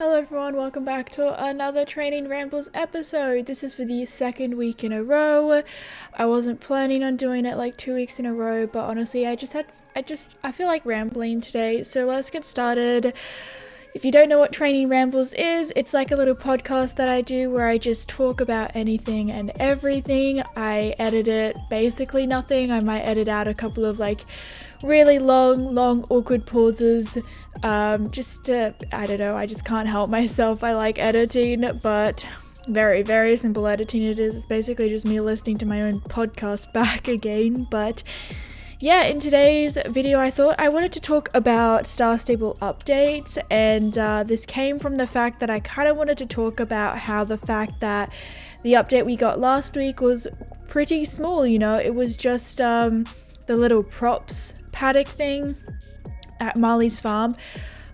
Hello everyone, welcome back to another Training Rambles episode. This is for the second week in a row. I wasn't planning on doing it like 2 weeks in a row, but honestly I feel like rambling today, so let's get started. If you don't know what Training Rambles is, it's like a little podcast that I do where I just talk about anything and everything. I edit it basically nothing. I might edit out a couple of like really long awkward pauses. I don't know, I just can't help myself. I like editing, but very simple editing it is. It's basically just me listening to my own podcast back again. But yeah, in today's video I thought I wanted to talk about Star Stable updates, and this came from the fact that I kind of wanted to talk about how the fact that the update we got last week was pretty small, you know. It was just the little props paddock thing at Marley's farm.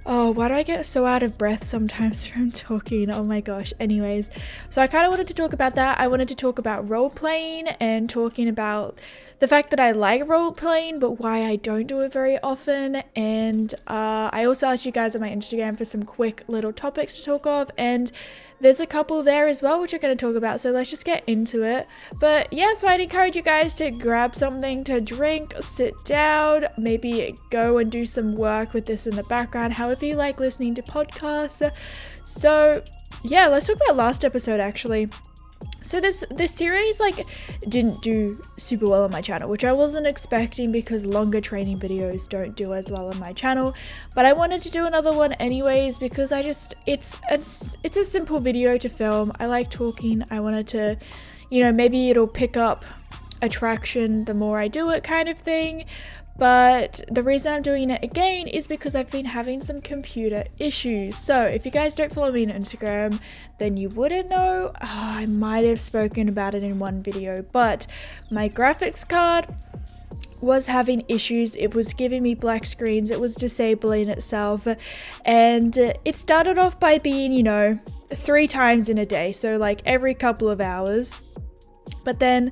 Oh, why do I get so out of breath sometimes from talking? Oh my gosh. Anyways, so I kind of wanted to talk about that. I wanted to talk about role playing and talking about the fact that I like role playing, but why I don't do it very often. And I also asked you guys on my Instagram for some quick little topics to talk of, and there's a couple there as well which we're going to talk about, so let's just get into it. But yeah, so I'd encourage you guys to grab something to drink, sit down, maybe go and do some work with this in the background, however you like listening to podcasts. So yeah, let's talk about last episode actually. So this series like didn't do super well on my channel, which I wasn't expecting because longer training videos don't do as well on my channel, but I wanted to do another one anyways because it's a simple video to film. I like talking. I wanted to, you know, maybe it'll pick up attraction the more I do it kind of thing. But the reason I'm doing it again is because I've been having some computer issues. So if you guys don't follow me on Instagram, then you wouldn't know. I might have spoken about it in one video, but my graphics card was having issues. It was giving me black screens. It was disabling itself, and it started off by being, you know, 3 times in a day, so like every couple of hours. But then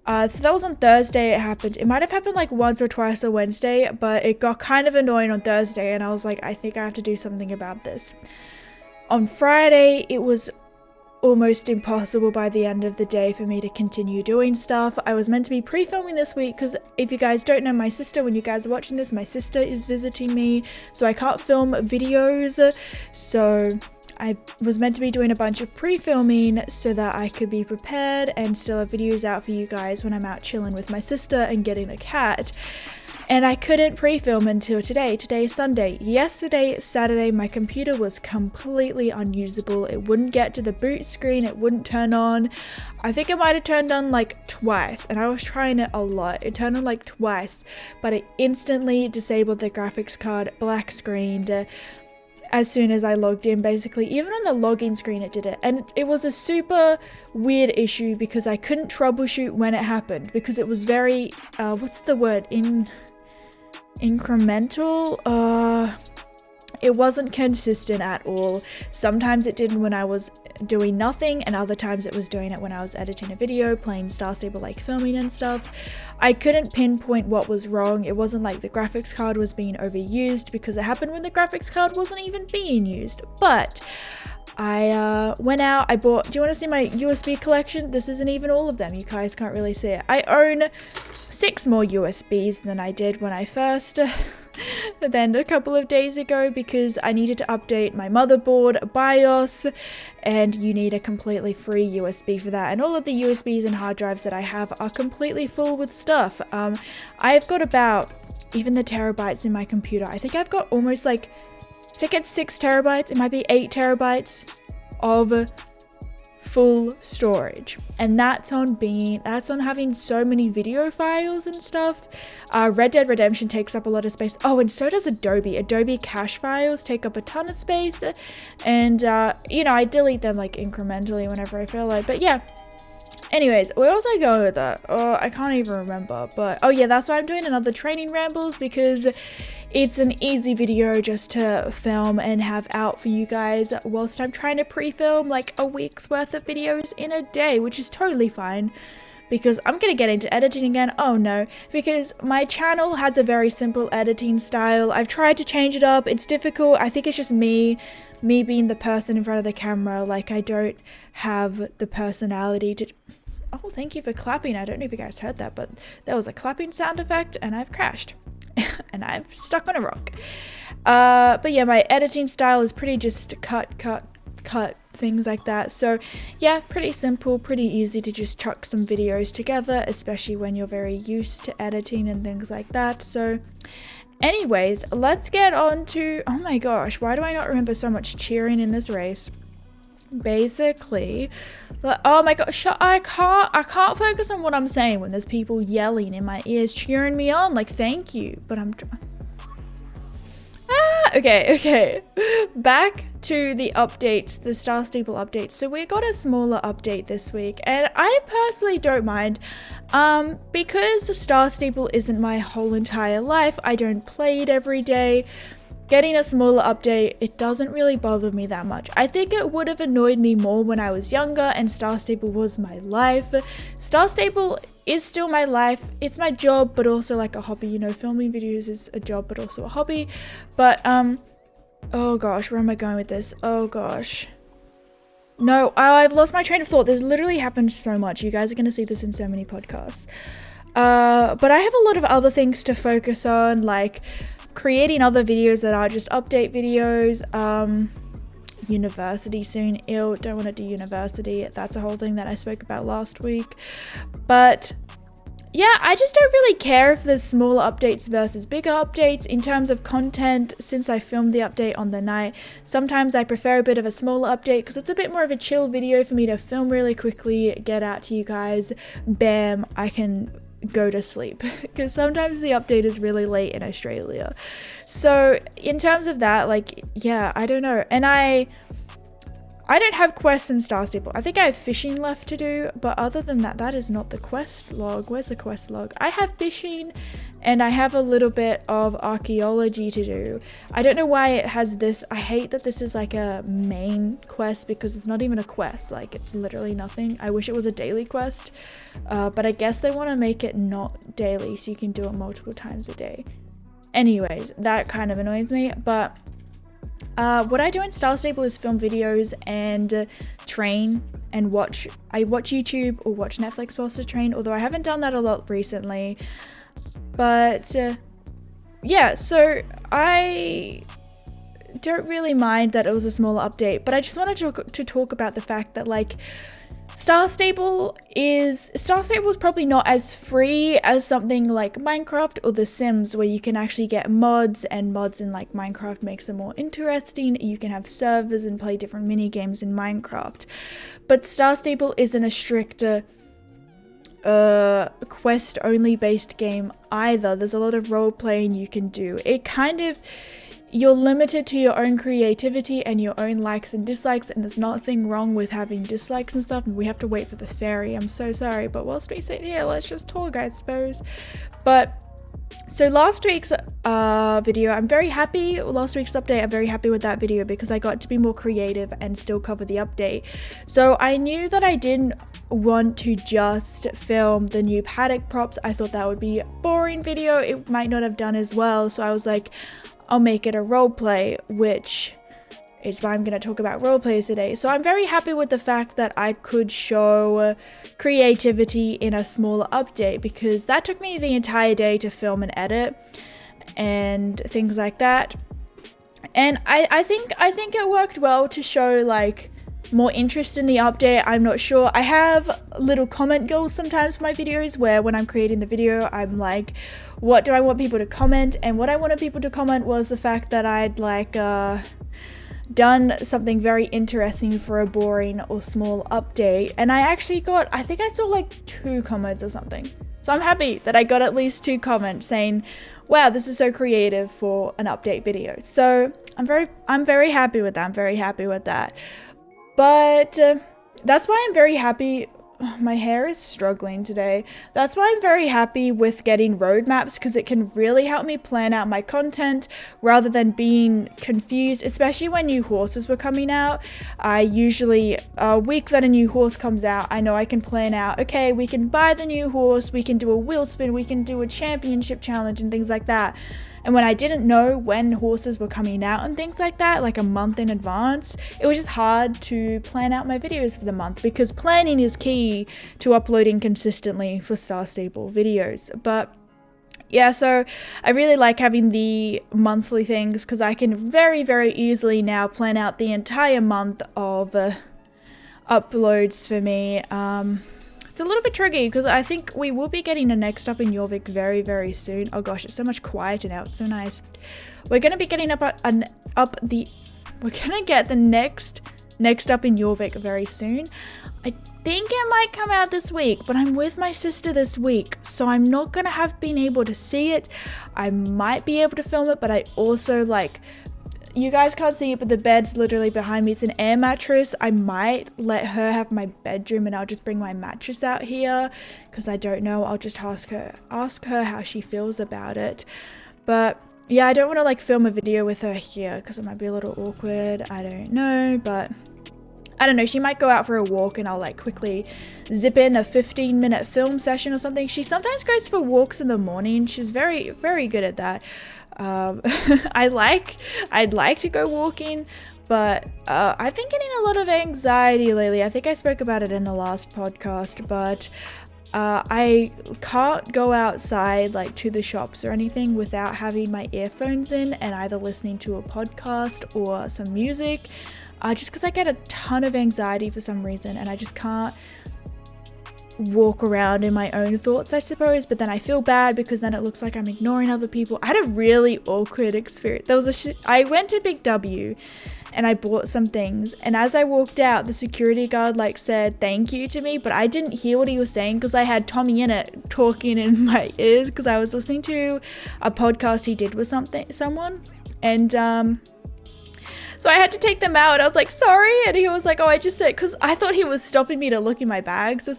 so that was on Thursday it happened. It might have happened like once or twice on Wednesday, but it got kind of annoying on Thursday, and I was like, I think I have to do something about this. On Friday, it was almost impossible by the end of the day for me to continue doing stuff. I was meant to be pre-filming this week because if you guys don't know my sister, when you guys are watching this, my sister is visiting me, so I can't film videos. So I was meant to be doing a bunch of pre-filming so that I could be prepared and still have videos out for you guys when I'm out chilling with my sister and getting a cat. And I couldn't pre-film until today. Today is Sunday. Yesterday, Saturday, my computer was completely unusable. It wouldn't get to the boot screen. It wouldn't turn on. I think it might have turned on like twice, and I was trying it a lot. It turned on like twice, but it instantly disabled the graphics card, black screened. As soon as I logged in, basically, even on the login screen it did it, and it was a super weird issue because I couldn't troubleshoot when it happened because it was very what's the word, incremental. It wasn't consistent at all. Sometimes it did when I was doing nothing, and other times it was doing it when I was editing a video, playing Star Stable, like filming and stuff. I couldn't pinpoint what was wrong. It wasn't like the graphics card was being overused, because it happened when the graphics card wasn't even being used. But I went out, I bought, do you want to see my USB collection? This isn't even all of them, you guys can't really see it. I own 6 more USBs than I did when I first then a couple of days ago, because I needed to update my motherboard BIOS, and you need a completely free USB for that, and all of the USBs and hard drives that I have are completely full with stuff. I've got about, even the terabytes in my computer, I think I've got almost like, I think it's 6 terabytes, it might be 8 terabytes of full storage, and that's on having so many video files and stuff. Red Dead Redemption takes up a lot of space. Oh, and so does Adobe cache files take up a ton of space, and you know, I delete them like incrementally whenever I feel like. But yeah, anyways, where was I going with that? Oh, I can't even remember. But oh yeah, that's why I'm doing another Training Rambles, because it's an easy video just to film and have out for you guys whilst I'm trying to pre-film like a week's worth of videos in a day, which is totally fine. because I'm gonna get into editing again. Oh no, because my channel has a very simple editing style. I've tried to change it up. It's difficult. I think it's just me being the person in front of the camera. Like, I don't have the personality to... Oh, thank you for clapping. I don't know if you guys heard that, but there was a clapping sound effect and I've crashed and I've stuck on a rock. But yeah, my editing style is pretty just cut, things like that. So yeah, pretty simple, pretty easy to just chuck some videos together, especially when you're very used to editing and things like that. So anyways, let's get on to... Oh my gosh, why do I not remember so much cheering in this race? Basically, oh my gosh, I can't focus on what I'm saying when there's people yelling in my ears, cheering me on. Like, thank you, but I'm... Okay. Back to the updates, the Star Stable updates. So we got a smaller update this week, and I personally don't mind, because Star Stable isn't my whole entire life. I don't play it every day. Getting a smaller update, it doesn't really bother me that much. I think it would have annoyed me more when I was younger and Star Stable was my life. Star Stable is still my life. It's my job, but also like a hobby. You know, filming videos is a job, but also a hobby. But, oh gosh, where am I going with this? Oh gosh. No, I've lost my train of thought. This literally happened so much. You guys are going to see this in so many podcasts. But I have a lot of other things to focus on, like creating other videos that are just update videos. University soon. Ew, don't want to do university. That's a whole thing that I spoke about last week. But yeah, I just don't really care if there's smaller updates versus bigger updates in terms of content. Since I filmed the update on the night, sometimes I prefer a bit of a smaller update because it's a bit more of a chill video for me to film really quickly, get out to you guys, bam, I can go to sleep, because sometimes the update is really late in Australia. So in terms of that, like, yeah, I don't know. And I don't have quests in Star Stable. I think I have fishing left to do, but other than that, that is not the quest log. Where's the quest log? I have fishing and I have a little bit of archaeology to do. I don't know why it has this. I hate that this is like a main quest because it's not even a quest. Like, it's literally nothing. I wish it was a daily quest, but I guess they want to make it not daily so you can do it multiple times a day. Anyways, that kind of annoys me, but what I do in Star Stable is film videos and train and watch. I watch YouTube or watch Netflix whilst I train, although I haven't done that a lot recently. But yeah, so I don't really mind that it was a smaller update, but I just wanted to talk about the fact that, like, Star Stable is probably not as free as something like Minecraft or The Sims, where you can actually get mods, and mods in like Minecraft makes it more interesting. You can have servers and play different mini games in Minecraft, but Star Stable isn't a strict quest only based game either. There's a lot of role playing you can do. It kind of, you're limited to your own creativity and your own likes and dislikes, and there's nothing wrong with having dislikes and stuff. And we have to wait for the fairy. I'm so sorry, but whilst we sit here, let's just talk, I suppose. But so last week's video, I'm very happy. Last week's update, I'm very happy with that video because I got to be more creative and still cover the update. So I knew that I didn't want to just film the new paddock props. I thought that would be a boring video. It might not have done as well. So I was like, I'll make it a roleplay, which is why I'm going to talk about roleplays today. So I'm very happy with the fact that I could show creativity in a smaller update, because that took me the entire day to film and edit and things like that. And I think it worked well to show like more interest in the update. I'm not sure. I have little comment goals sometimes for my videos where when I'm creating the video, I'm like, what do I want people to comment? And what I wanted people to comment was the fact that I'd like done something very interesting for a boring or small update. And I actually got, I think I saw like 2 comments or something. So I'm happy that I got at least 2 comments saying, wow, this is so creative for an update video. So I'm very happy with that. I'm very happy with that. But that's why I'm very happy. my hair is struggling today. That's why I'm very happy with getting roadmaps, because it can really help me plan out my content rather than being confused, especially when new horses were coming out. I usually, a week that a new horse comes out, I know I can plan out, okay, we can buy the new horse, we can do a wheel spin, we can do a championship challenge and things like that. And when I didn't know when horses were coming out and things like that, like a month in advance, it was just hard to plan out my videos for the month, because planning is key to uploading consistently for Star Stable videos. But yeah, so I really like having the monthly things, because I can very, very easily now plan out the entire month of uploads for me. It's a little bit tricky, because I think we will be getting a next up in Jorvik very, very soon. Oh gosh, it's so much quieter now. It's so nice. We're going to be getting we're going to get the next up in Jorvik very soon. I think it might come out this week, but I'm with my sister this week, so I'm not going to have been able to see it. I might be able to film it, but I also you guys can't see it, but the bed's literally behind me. It's an air mattress. I might let her have my bedroom and I'll just bring my mattress out here, because I don't know. I'll just ask her how she feels about it. But yeah, I don't want to film a video with her here, because it might be a little awkward. I don't know, but I don't know. She might go out for a walk and I'll quickly zip in a 15-minute film session or something. She sometimes goes for walks in the morning. She's very, very good at that. I'd like to go walking, but I've been getting a lot of anxiety lately. I think I spoke about it in the last podcast, but I can't go outside to the shops or anything without having my earphones in and either listening to a podcast or some music, just because I get a ton of anxiety for some reason, and I just can't walk around in my own thoughts, I suppose. But then I feel bad, because then it looks like I'm ignoring other people. I had a really awkward experience. I went to Big W and I bought some things, and as I walked out, the security guard said thank you to me, but I didn't hear what he was saying, because I had Tommy in it talking in my ears, because I was listening to a podcast he did with someone, and so I had to take them out, and I was like, sorry, and he was like, oh, I just said, because I thought he was stopping me to look in my bag, so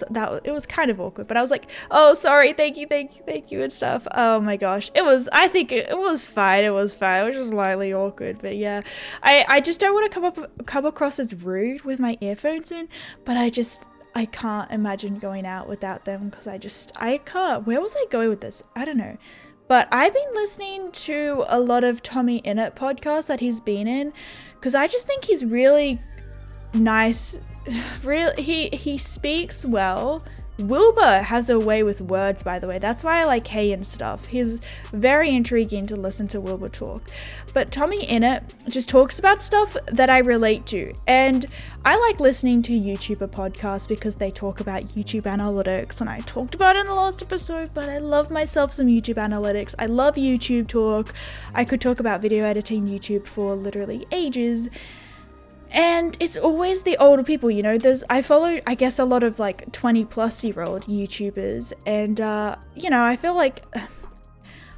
it was kind of awkward, but I was like, oh, sorry, thank you, and stuff. Oh my gosh, I think it was fine, it was just slightly awkward, but yeah, I just don't want to come across as rude with my earphones in, but I can't imagine going out without them, because I can't. Where was I going with this? I don't know. But I've been listening to a lot of Tommy Innit podcasts that he's been in, because I just think he's really nice. He speaks well. Wilbur has a way with words, by the way. That's why I like Hay and stuff. He's very intriguing to listen to Wilbur talk. But Tommy Innit just talks about stuff that I relate to. And I like listening to YouTuber podcasts, because they talk about YouTube analytics. And I talked about it in the last episode, but I love myself some YouTube analytics. I love YouTube talk. I could talk about video editing YouTube for literally ages. And it's always the older people, I follow, I guess, a lot of 20-plus-year-old YouTubers, and I feel like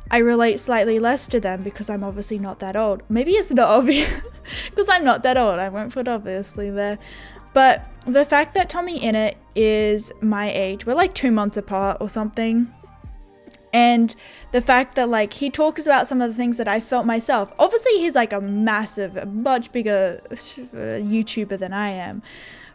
I relate slightly less to them, because I'm obviously not that old. Maybe it's not obvious, because I'm not that old. I won't put obviously there. But the fact that Tommy Innit is my age, we're 2 months apart or something. And the fact that he talks about some of the things that I felt myself. Obviously he's a much bigger YouTuber than I am.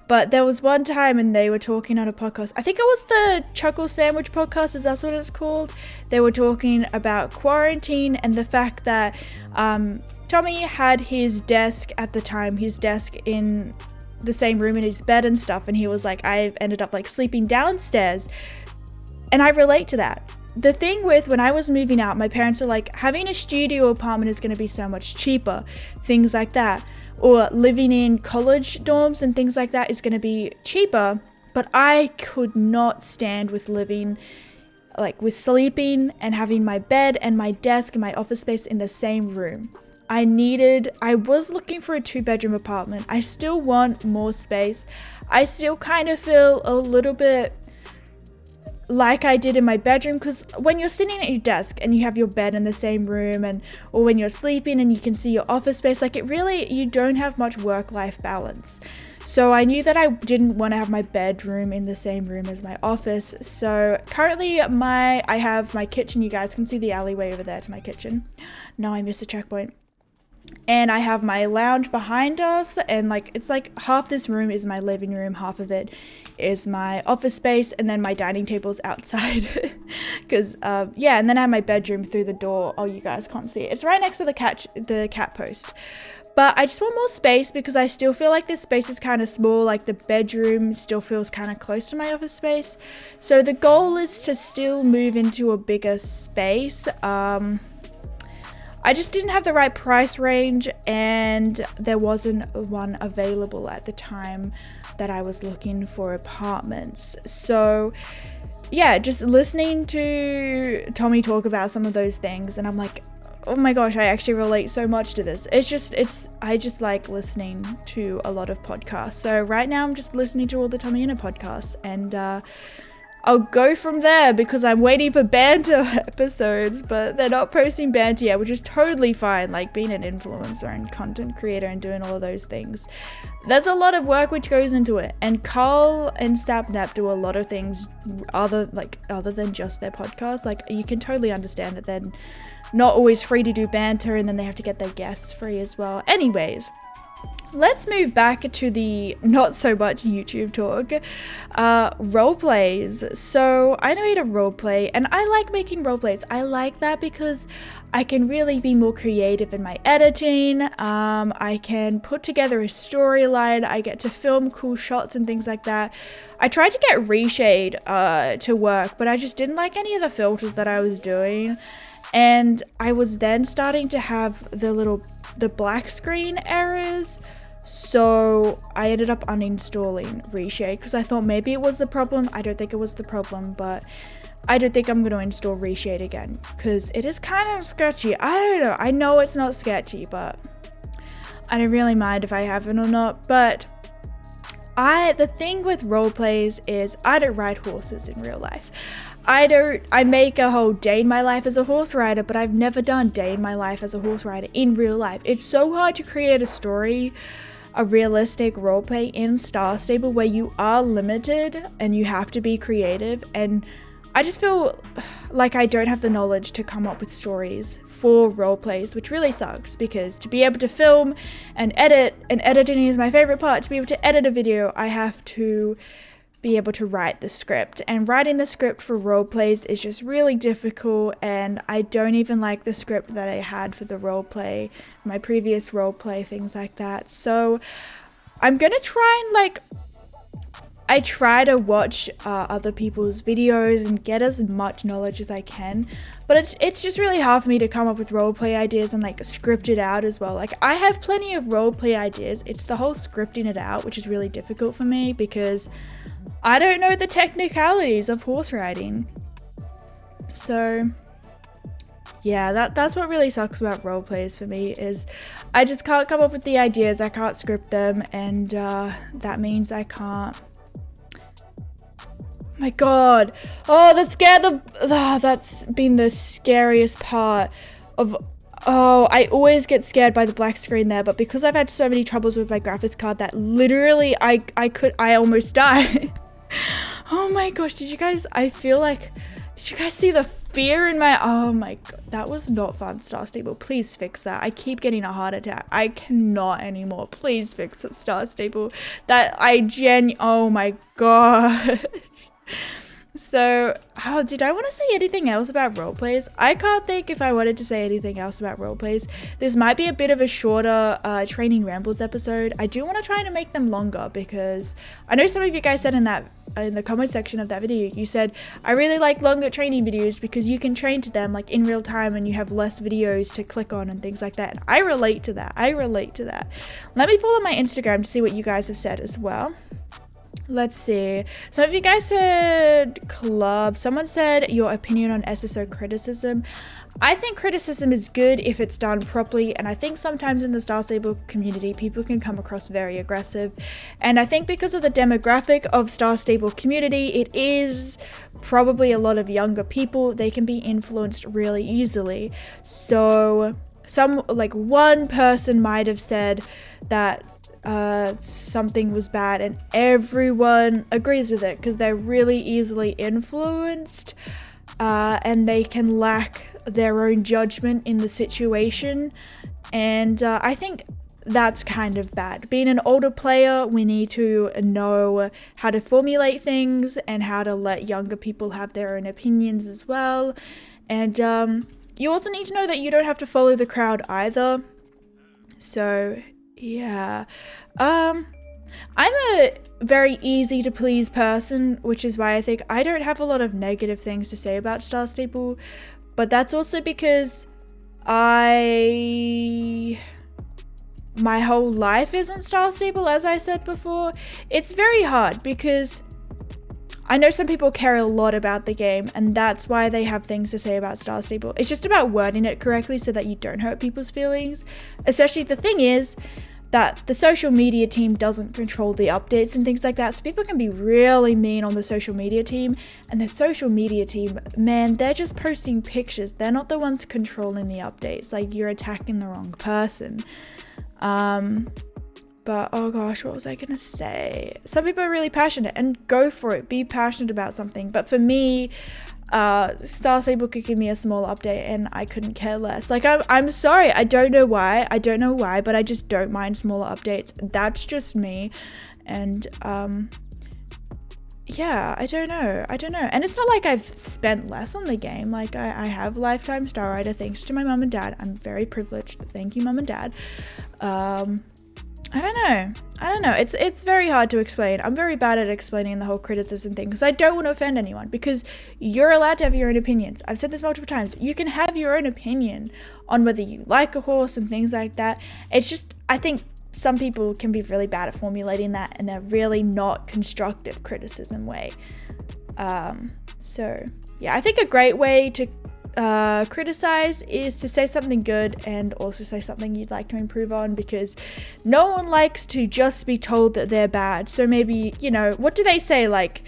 But there was one time and they were talking on a podcast. I think it was the Chuckle Sandwich podcast. Is that what it's called? They were talking about quarantine and the fact that Tommy had his desk at the time, in the same room in his bed and stuff. And he was like, I ended up sleeping downstairs. And I relate to that. The thing with when I was moving out, my parents are like, having a studio apartment is going to be so much cheaper, things like that. Or living in college dorms and things like that is going to be cheaper. But I could not stand with living, with sleeping and having my bed and my desk and my office space in the same room. I was looking for a 2-bedroom apartment. I still want more space. I still kind of feel a little bit like I did in my bedroom, because when you're sitting at your desk and you have your bed in the same room, and or when you're sleeping and you can see your office space, like you don't have much work-life balance. So I knew that I didn't want to have my bedroom in the same room as my office. So currently I have my kitchen. You guys can see the alleyway over there to my kitchen. No, I missed a checkpoint. And I have my lounge behind us, and like it's like half this room is my living room, half of it is my office space, and then my dining table's outside. Because yeah, and then I have my bedroom through the door. Oh, you guys can't see it. It's right next to the cat post. But I just want more space because I still feel like this space is kind of small. Like the bedroom still feels kind of close to my office space. So the goal is to still move into a bigger space. I just didn't have the right price range, and there wasn't one available at the time that I was looking for apartments. So yeah, just listening to Tommy talk about some of those things, and I'm like, oh my gosh, I actually relate so much to this. I just like listening to a lot of podcasts. So right now I'm just listening to all the Tommy Inner podcasts, and I'll go from there because I'm waiting for banter episodes, but they're not posting banter yet, which is totally fine. Like being an influencer and content creator and doing all of those things, there's a lot of work which goes into it. And Carl and Sapnap do a lot of things other than just their podcast. Like you can totally understand that they're not always free to do banter, and then they have to get their guests free as well. Anyways, let's move back to the not so much YouTube talk, role plays. So I made a role play, and I like making role plays. I like that because I can really be more creative in my editing. I can put together a storyline. I get to film cool shots and things like that. I tried to get reshade to work, but I just didn't like any of the filters that I was doing. And I was then starting to have the black screen errors. So I ended up uninstalling Reshade because I thought maybe it was the problem. I don't think it was the problem, but I don't think I'm going to install Reshade again because it is kind of sketchy. I don't know. I know it's not sketchy, but I don't really mind if I have it or not. But the thing with role plays is I don't ride horses in real life. I make a whole day in my life as a horse rider, but I've never done day in my life as a horse rider in real life. It's so hard to create a story, a realistic roleplay in Star Stable where you are limited and you have to be creative, and I just feel like I don't have the knowledge to come up with stories for roleplays, which really sucks because to be able to film and edit, and editing is my favorite part, to be able to edit a video, I have to be able to write the script, and writing the script for role plays is just really difficult, and I don't even like the script that I had for the role play, my previous role play, things like that. So I'm gonna try and I try to watch other people's videos and get as much knowledge as I can, but it's just really hard for me to come up with roleplay ideas and script it out as well. Like I have plenty of roleplay ideas, it's the whole scripting it out which is really difficult for me because I don't know the technicalities of horse riding. So yeah, that's what really sucks about roleplays for me, is I just can't come up with the ideas, I can't script them, and that means I can't. My god, oh, that's been the scariest part of, oh, I always get scared by the black screen there, but because I've had so many troubles with my graphics card that literally I almost died. Oh my gosh, did you guys see the fear in my, oh my god, that was not fun. Star Stable, please fix that. I keep getting a heart attack. I cannot anymore. Please fix it, Star Stable. Oh my god. So, did I want to say anything else about roleplays? I can't think if I wanted to say anything else about roleplays. This might be a bit of a shorter training rambles episode. I do want to try to make them longer because I know some of you guys said in the comment section of that video, you said, I really like longer training videos because you can train to them in real time and you have less videos to click on and things like that. And I relate to that. Let me pull up my Instagram to see what you guys have said as well. Let's see. Some of you guys said club. Someone said your opinion on SSO criticism. I think criticism is good if it's done properly, and I think sometimes in the Star Stable community people can come across very aggressive, and I think because of the demographic of Star Stable community, it is probably a lot of younger people. They can be influenced really easily. So one person might have said that something was bad and everyone agrees with it because they're really easily influenced, and they can lack their own judgment in the situation, and I think that's kind of bad. Being an older player, we need to know how to formulate things and how to let younger people have their own opinions as well, and you also need to know that you don't have to follow the crowd either. So yeah, I'm a very easy to please person, which is why I think I don't have a lot of negative things to say about Star Stable. But that's also because my whole life isn't Star Stable, as I said before. It's very hard because I know some people care a lot about the game, and that's why they have things to say about Star Stable. It's just about wording it correctly so that you don't hurt people's feelings. Especially, the thing is that the social media team doesn't control the updates and things like that, so people can be really mean on the social media team, and the social media team, man, they're just posting pictures. They're not the ones controlling the updates. Like, you're attacking the wrong person. But oh gosh, what was I gonna say? Some people are really passionate, and go for it, be passionate about something. But for me, Star Stable could give me a small update and I couldn't care less. Like, I'm sorry, I don't know why, but I just don't mind smaller updates. That's just me. And yeah, I don't know. And it's not like I've spent less on the game. Like, I have lifetime Star Rider thanks to my mum and dad. I'm very privileged. Thank you, mum and dad. I don't know. It's very hard to explain. I'm very bad at explaining the whole criticism thing because I don't want to offend anyone, because you're allowed to have your own opinions. I've said this multiple times. You can have your own opinion on whether you like a horse and things like that. It's just, I think some people can be really bad at formulating that in a really not constructive criticism way. So yeah, I think a great way to criticize is to say something good and also say something you'd like to improve on, because no one likes to just be told that they're bad. So maybe, you know, what do they say, like,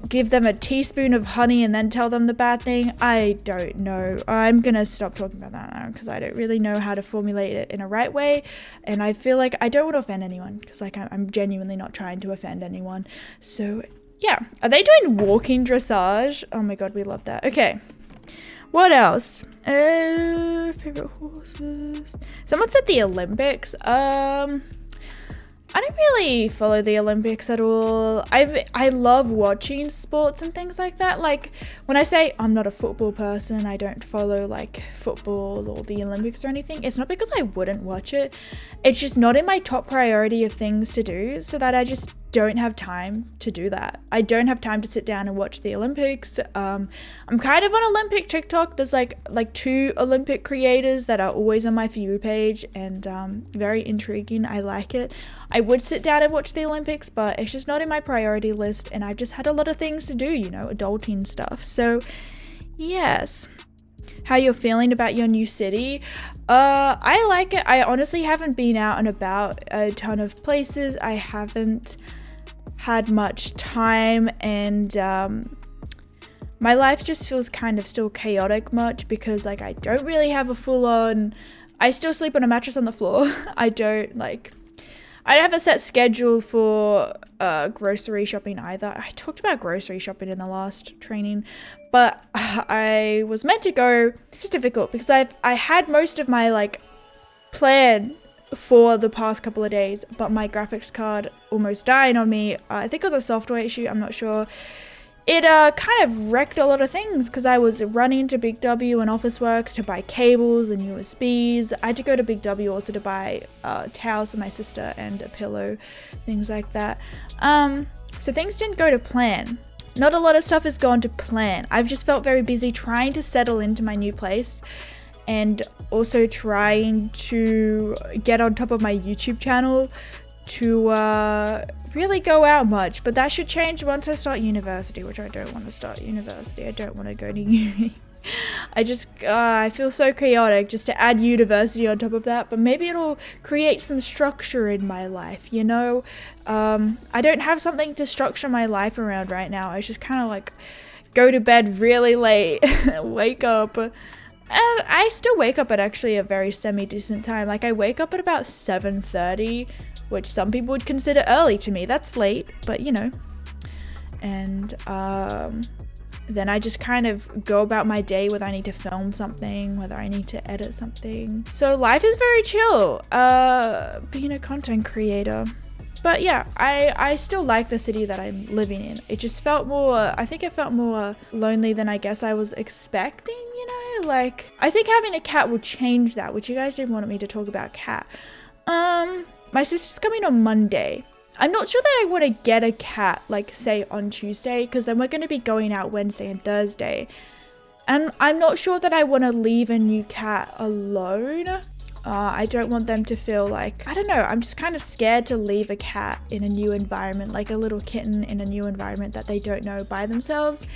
give them a teaspoon of honey and then tell them the bad thing? I don't know. I'm gonna stop talking about that now because I don't really know how to formulate it in a right way, and I feel like I don't want to offend anyone, because like I'm genuinely not trying to offend anyone. So yeah, are they doing walking dressage? Oh my god, we love that. Okay, what else? Favorite horses. Someone said the Olympics. I don't really follow the Olympics at all. I love watching sports and things like that. Like, when I say I'm not a football person, I don't follow like football or the Olympics or anything, it's not because I wouldn't watch it. It's just not in my top priority of things to do, so that I just don't have time to do that. I don't have time to sit down and watch the Olympics. I'm kind of on Olympic TikTok. There's like 2 Olympic creators that are always on my For You page, and very intriguing. I like it. I would sit down and watch the Olympics, but it's just not in my priority list, and I've just had a lot of things to do, you know, adulting stuff. So yes. How you're feeling about your new city? I like it. I honestly haven't been out and about a ton of places. I haven't had much time, and my life just feels kind of still chaotic much, because like I don't really have a full-on, I still sleep on a mattress on the floor. I don't have a set schedule for grocery shopping either. I talked about grocery shopping in the last training, but I was meant to go. It's just difficult because I had most of my like plan for the past couple of days, but my graphics card almost died on me. I think it was a software issue, I'm not sure. It kind of wrecked a lot of things because I was running to Big W and Officeworks to buy cables and USBs. I had to go to Big W also to buy towels for my sister and a pillow, things like that. So things didn't go to plan. Not a lot of stuff has gone to plan. I've just felt very busy trying to settle into my new place, and also trying to get on top of my YouTube channel to really go out much. But that should change once I start university, which I don't want to start university. I don't want to go to uni. I feel so chaotic just to add university on top of that, but maybe it'll create some structure in my life, you know? I don't have something to structure my life around right now. I just kind of like go to bed really late, wake up, and I still wake up at actually a very semi-decent time. Like I wake up at about 7:30, which some people would consider early to me. That's late, but you know. And then I just kind of go about my day, whether I need to film something, whether I need to edit something. So life is very chill, being a content creator. But yeah, I still like the city that I'm living in. It just felt more, I think it felt more lonely than I guess I was expecting, you know? Like, I think having a cat will change that, which you guys didn't want me to talk about cat. My sister's coming on Monday. I'm not sure that I want to get a cat, like, say, on Tuesday, because then we're going to be going out Wednesday and Thursday. And I'm not sure that I want to leave a new cat alone. I don't want them to feel like, I don't know, I'm just kind of scared to leave a cat in a new environment, like a little kitten in a new environment that they don't know by themselves.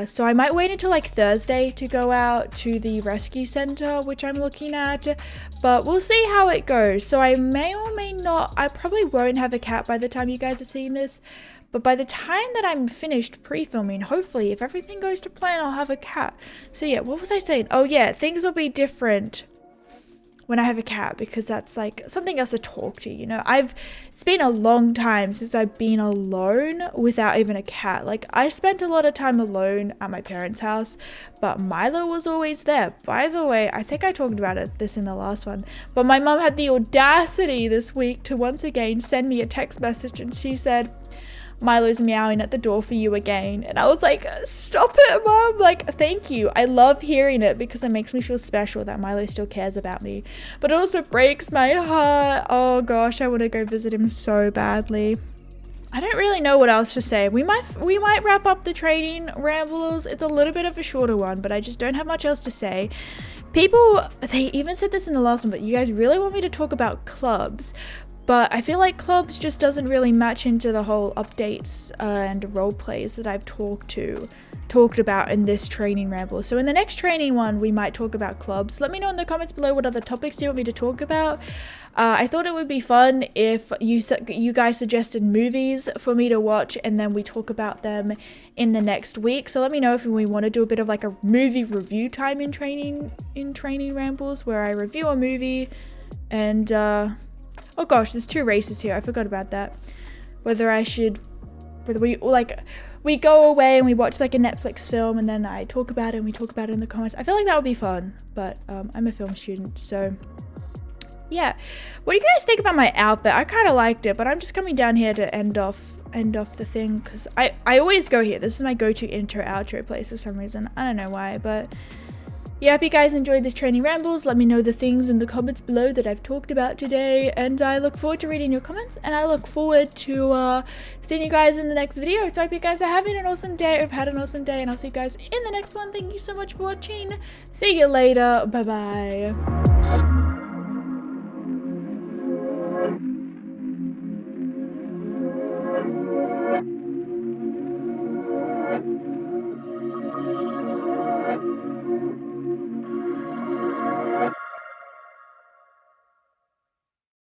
So I might wait until like Thursday to go out to the rescue center, which I'm looking at, but we'll see how it goes. So I may or may not, I probably won't have a cat by the time you guys are seeing this, but by the time that I'm finished pre-filming, hopefully if everything goes to plan, I'll have a cat. So yeah, what was I saying? Oh yeah, things will be different when I have a cat, because that's like something else to talk to, you know. It's been a long time since I've been alone without even a cat. Like I spent a lot of time alone at my parents' house, but Milo was always there. By the way, I think I talked about this in the last one, but my mum had the audacity this week to once again send me a text message, and she said, Milo's meowing at the door for you again. And I was like, stop it, Mom. Like, thank you. I love hearing it because it makes me feel special that Milo still cares about me. But it also breaks my heart. Oh gosh, I want to go visit him so badly. I don't really know what else to say. We might wrap up the training rambles. It's a little bit of a shorter one, but I just don't have much else to say. People, they even said this in the last one, but you guys really want me to talk about clubs. But I feel like clubs just doesn't really match into the whole updates and role plays that I've talked about in this training ramble. So in the next training one, we might talk about clubs. Let me know in the comments below what other topics do you want me to talk about. I thought it would be fun if you guys suggested movies for me to watch, and then we talk about them in the next week. So let me know if we want to do a bit of like a movie review time in training rambles, where I review a movie and oh gosh, there's 2 races here. I forgot about that. Whether we go away and we watch like a Netflix film, and then I talk about it and we talk about it in the comments. I feel like that would be fun, but I'm a film student, so yeah. What do you guys think about my outfit? I kind of liked it, but I'm just coming down here to end off the thing, because I always go here. This is my go-to intro outro place for some reason. I don't know why, but yeah, I hope you guys enjoyed this training rambles. Let me know the things in the comments below that I've talked about today, and I look forward to reading your comments, and I look forward to seeing you guys in the next video. So I hope you guys are having an awesome day, or have had an awesome day, and I'll see you guys in the next one. Thank you so much for watching. See you later. Bye bye.